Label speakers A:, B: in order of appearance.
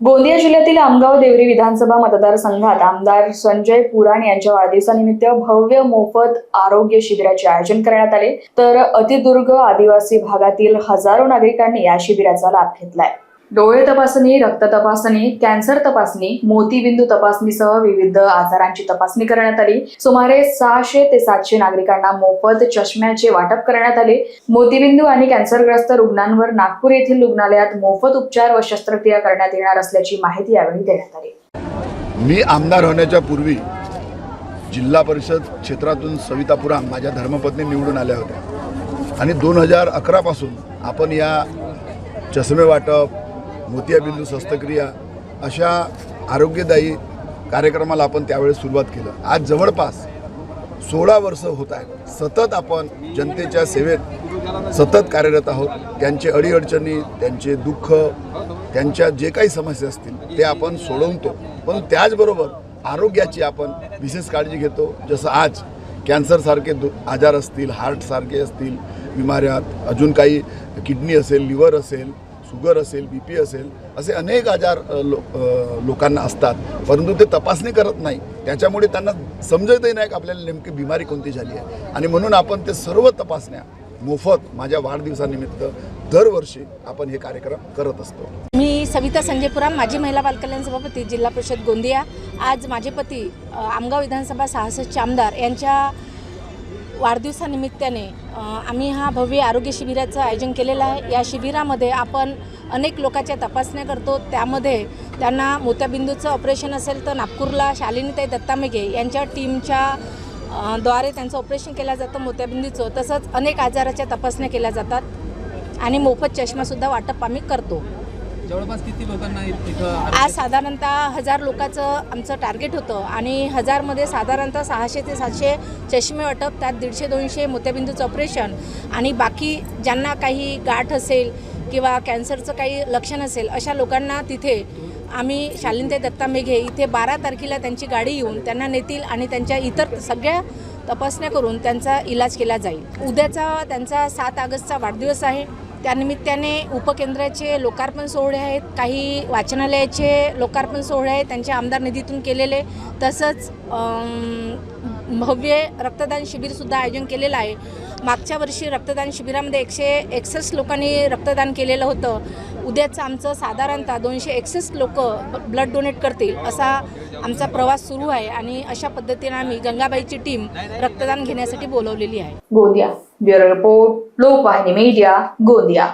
A: गोंदिया जिल्ह्यातील आमगाव देवरी विधानसभा मतदारसंघात आमदार संजय पुराण यांच्या वाढदिवसानिमित्त भव्य मोफत आरोग्य शिबिराचे आयोजन करण्यात आले। तर अतिदुर्ग आदिवासी भागातील हजारो नागरिकांनी या शिबिराचा लाभ घेतलाय। डोळे तपासणी, रक्त तपासणी, कॅन्सर तपासणी, मोतीबिंदू तपासणीसह विविध आजारांची तपासणी करण्यात आली। सुमारे 600 ते 700 नागरिकांना मोफत चष्म्याचे वाटप करण्यात आले। मोतीबिंदू आणि कॅन्सरग्रस्त रुग्णांवर नागपूर येथील रुग्णालयात मोफत उपचार व शस्त्रक्रिया करण्यात येणार असल्याची माहिती यावेळी देण्यात आली।
B: मी आमदार होण्याच्या पूर्वी जिल्हा परिषद क्षेत्रातून सविता पुराण माझ्या धर्मपत्नी निवडून आल्या होत्या आणि 2011 पासून आपण या चष्मे वाटप, मोतियाबिंदू शस्त्रक्रिया अशा आरोग्यदायी कार्यक्रमाला आपण त्यावेळेस सुरुवात केलं। आज जवळपास 16 वर्ष होत आहेत। सतत आपण जनतेच्या सेवेत सतत कार्यरत आहोत। त्यांचे अडीअडचणी, त्यांचे दुःख, त्यांच्या जे काही समस्या असतील ते आपण सोडवतो, पण त्याचबरोबर आरोग्याची आपण विशेष काळजी घेतो। जसं आज कॅन्सरसारखे आजार असतील, हार्टसारखे असतील बिमाऱ्या, अजून काही किडनी असेल, लिव्हर असेल, शुगर असेल, बीपी असेल, असे अनेक आजार लोकांना असतात, परंतु ते तपासणी करत नाही। त्याच्यामुळे त्यांना समजतही नाही की आपल्याला नेमकी बिमारी कोणती झाली आहे, आणि म्हणून आपण ते सर्व तपासण्या मोफत माझ्या वाढदिवसानिमित्त दरवर्षी आपण हे कार्यक्रम करत असतो।
C: मी सविता संजय पुराण, माजी महिला बालकल्याण सभापती, जिल्हा परिषद गोंदिया। आज माझे पती आमगाव विधानसभा 66 आमदार यांच्या वाढदिवसानिमित्ताने आम्ही हा भव्य आरोग्य शिबिराचं आयोजन केलेलं आहे। या शिबिरामध्ये आपण अनेक लोकांच्या तपासण्या करतो। त्यामध्ये त्यांना मोत्याबिंदूचं ऑपरेशन असेल तर नागपूरला शालिनीताई दत्ता मेघे यांच्या टीमच्या द्वारे त्यांचं ऑपरेशन केलं जातं मोत्याबिंदूचं। तसंच अनेक आजाराच्या तपासण्या केल्या जातात आणि मोफत चष्मासुद्धा वाटप आम्ही करतो।
D: जवळपास किती लोकांना इथं
C: आज साधारणतः 1000 लोकांचं आमचं टार्गेट होतं आणि 1000 मध्ये साधारणतः 600 ते 700 चष्मे वाटप, त्यात 150-200 मोत्याबिंदूचं ऑपरेशन, आणि बाकी ज्यांना काही गाठ असेल किंवा कॅन्सरचं काही लक्षण असेल अशा लोकांना तिथे आम्ही शालिनीताई दत्ता मेघे इथे 12 तारखेला त्यांची गाडी येऊन त्यांना नेतील आणि त्यांच्या इतर सगळ्या तपासण्या करून त्यांचा इलाज केला जाईल। उद्याचा त्यांचा 7 ऑगस्टचा वाढदिवस आहे। त्यानिमित्ताने उपकेंद्राचे लोकार्पण सोहळे आहेत, काही वाचनालयाचे लोकार्पण सोहळे आहेत त्यांच्या आमदार निधीतून केलेले। तसंच भव्य रक्तदान शिबिरसुद्धा आयोजन केलेलं आहे। मागच्या वर्षी रक्तदान शिबिरामध्ये 161 लोकांनी रक्तदान केलेलं होतं। उद्याचं आमचं साधारणतः 261 लोक ब्लड डोनेट करतील असा आमचा प्रवास सुरू आहे आणि अशा पद्धतीने आम्ही गंगाबाईची टीम रक्तदान घेण्यासाठी बोलवलेली आहे।
A: Gondia bureau report, Lokvahini media, Gondia.